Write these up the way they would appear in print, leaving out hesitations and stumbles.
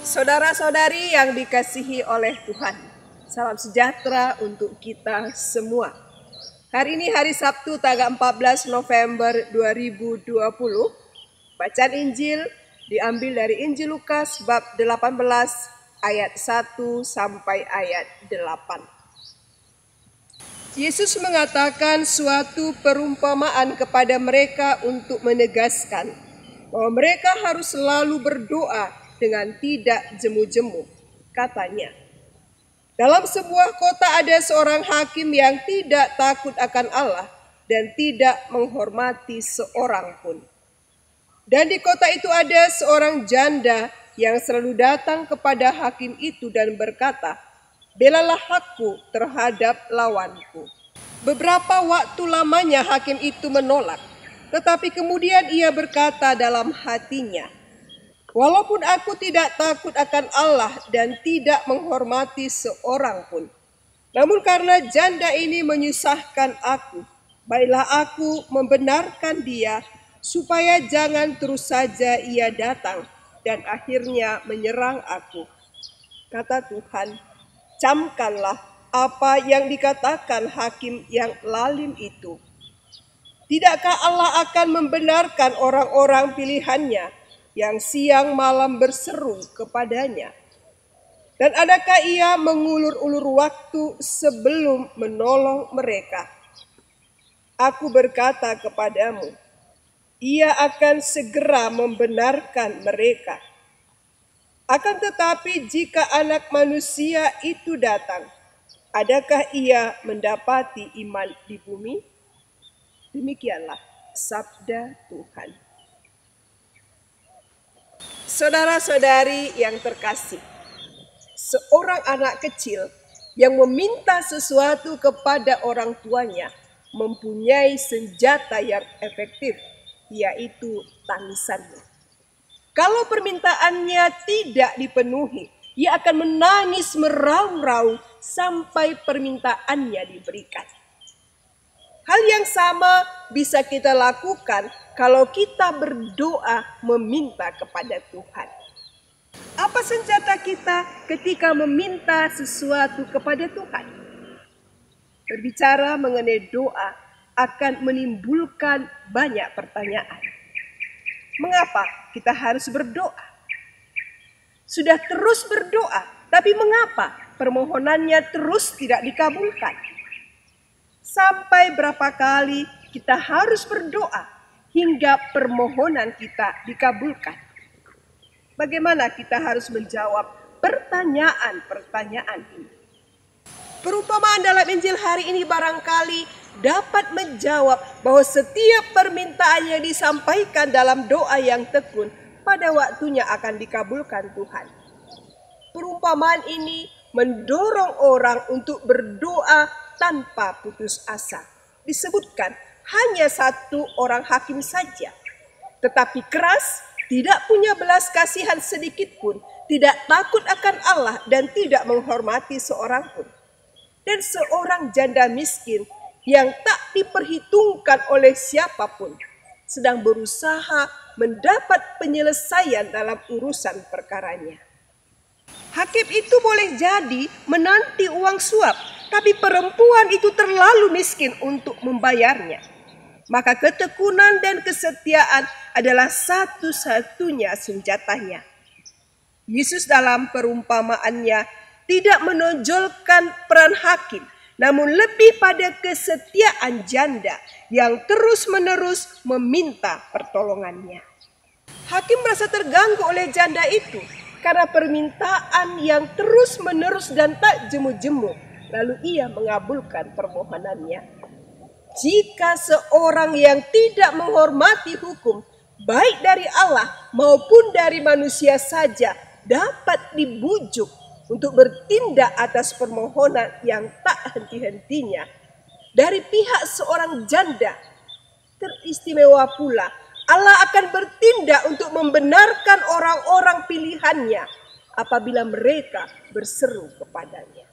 Saudara-saudari yang dikasihi oleh Tuhan, salam sejahtera untuk kita semua. Hari ini hari Sabtu tanggal 14 November 2020. Bacaan Injil diambil dari Injil Lukas bab 18 ayat 1 sampai ayat 8. Yesus mengatakan suatu perumpamaan kepada mereka untuk menegaskan bahwa mereka harus selalu berdoa dengan tidak jemu-jemu. Katanya, dalam sebuah kota ada seorang hakim yang tidak takut akan Allah dan tidak menghormati seorang pun. Dan di kota itu ada seorang janda yang selalu datang kepada hakim itu dan berkata, "Belalah hakku terhadap lawanku." Beberapa waktu lamanya hakim itu menolak, tetapi kemudian ia berkata dalam hatinya, "Walaupun aku tidak takut akan Allah dan tidak menghormati seorang pun, namun karena janda ini menyusahkan aku, baiklah aku membenarkan dia supaya jangan terus saja ia datang dan akhirnya menyerang aku." Kata Tuhan, camkanlah apa yang dikatakan hakim yang lalim itu. Tidakkah Allah akan membenarkan orang-orang pilihannya yang siang malam berseru kepadanya? Dan adakah ia mengulur-ulur waktu sebelum menolong mereka? Aku berkata kepadamu, ia akan segera membenarkan mereka. Akan tetapi jika Anak Manusia itu datang, adakah ia mendapati iman di bumi? Demikianlah sabda Tuhan. Saudara-saudari yang terkasih, seorang anak kecil yang meminta sesuatu kepada orang tuanya mempunyai senjata yang efektif, yaitu tangisannya. Kalau permintaannya tidak dipenuhi, ia akan menangis meraung-raung sampai permintaannya diberikan. Hal yang sama bisa kita lakukan kalau kita berdoa meminta kepada Tuhan. Apa senjata kita ketika meminta sesuatu kepada Tuhan? Berbicara mengenai doa akan menimbulkan banyak pertanyaan. Mengapa kita harus berdoa? Sudah terus berdoa, tapi mengapa permohonannya terus tidak dikabulkan? Sampai berapa kali kita harus berdoa hingga permohonan kita dikabulkan? Bagaimana kita harus menjawab pertanyaan-pertanyaan ini? Perumpamaan dalam Injil hari ini barangkali dapat menjawab bahwa setiap permintaan yang disampaikan dalam doa yang tekun pada waktunya akan dikabulkan Tuhan. Perumpamaan ini mendorong orang untuk berdoa tanpa putus asa. Disebutkan hanya satu orang hakim saja, tetapi keras, tidak punya belas kasihan sedikit pun, tidak takut akan Allah dan tidak menghormati seorang pun. Dan seorang janda miskin yang tak diperhitungkan oleh siapapun sedang berusaha mendapat penyelesaian dalam urusan perkaranya. Hakim itu boleh jadi menanti uang suap, tapi perempuan itu terlalu miskin untuk membayarnya. Maka ketekunan dan kesetiaan adalah satu-satunya senjatanya. Yesus dalam perumpamaannya tidak menonjolkan peran hakim, namun lebih pada kesetiaan janda yang terus-menerus meminta pertolongannya. Hakim merasa terganggu oleh janda itu karena permintaan yang terus-menerus dan tak jemu-jemu, lalu ia mengabulkan permohonannya. Jika seorang yang tidak menghormati hukum, baik dari Allah maupun dari manusia saja, dapat dibujuk untuk bertindak atas permohonan yang tak henti-hentinya dari pihak seorang janda, teristimewa pula Allah akan bertindak untuk membenarkan orang-orang pilihannya apabila mereka berseru kepadanya.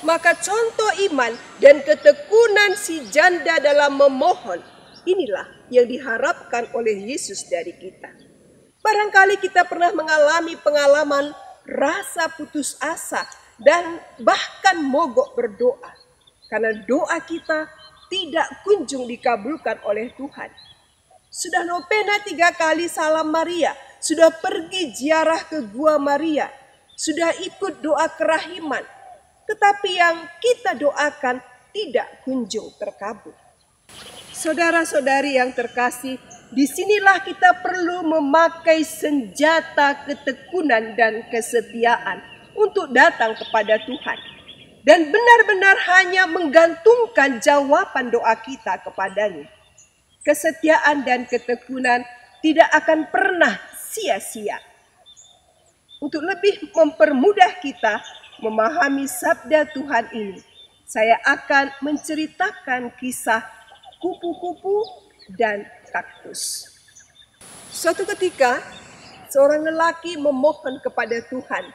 Maka contoh iman dan ketekunan si janda dalam memohon, inilah yang diharapkan oleh Yesus dari kita. Barangkali kita pernah mengalami pengalaman rasa putus asa dan bahkan mogok berdoa karena doa kita tidak kunjung dikabulkan oleh Tuhan. Sudah novena 3 kali salam Maria, sudah pergi ziarah ke Gua Maria, sudah ikut doa kerahiman, tetapi yang kita doakan tidak kunjung terkabul. Saudara-saudari yang terkasih, disinilah kita perlu memakai senjata ketekunan dan kesetiaan untuk datang kepada Tuhan. Dan benar-benar hanya menggantungkan jawaban doa kita kepadanya. Kesetiaan dan ketekunan tidak akan pernah sia-sia. Untuk lebih mempermudah kita memahami sabda Tuhan ini, saya akan menceritakan kisah kupu-kupu dan kaktus. Suatu ketika, seorang lelaki memohon kepada Tuhan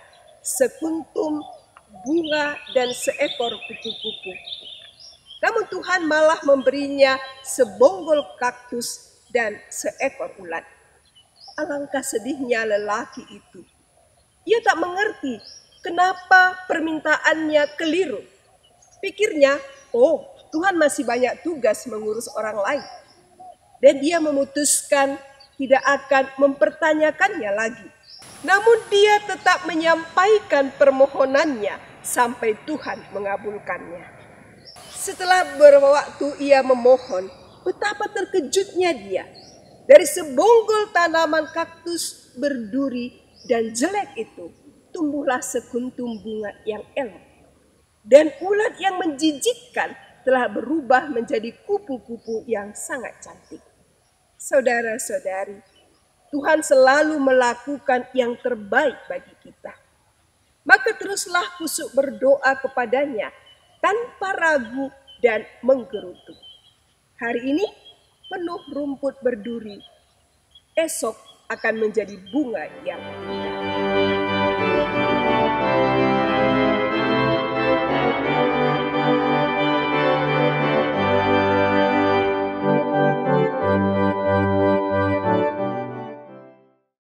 sekuntum bunga dan seekor kupu-kupu. Namun Tuhan malah memberinya sebonggol kaktus dan seekor ulat. Alangkah sedihnya lelaki itu. Ia tak mengerti kenapa permintaannya keliru. Pikirnya, oh, Tuhan masih banyak tugas mengurus orang lain. Dan dia memutuskan tidak akan mempertanyakannya lagi. Namun dia tetap menyampaikan permohonannya sampai Tuhan mengabulkannya. Setelah beberapa waktu ia memohon, betapa terkejutnya dia. Dari sebonggol tanaman kaktus berduri dan jelek itu, tumbuhlah sekuntum bunga yang elok. Dan ulat yang menjijikkan telah berubah menjadi kupu-kupu yang sangat cantik. Saudara-saudari, Tuhan selalu melakukan yang terbaik bagi kita. Maka teruslah kusuk berdoa kepadanya tanpa ragu dan menggerutu. Hari ini penuh rumput berduri, esok akan menjadi bunga yang indah.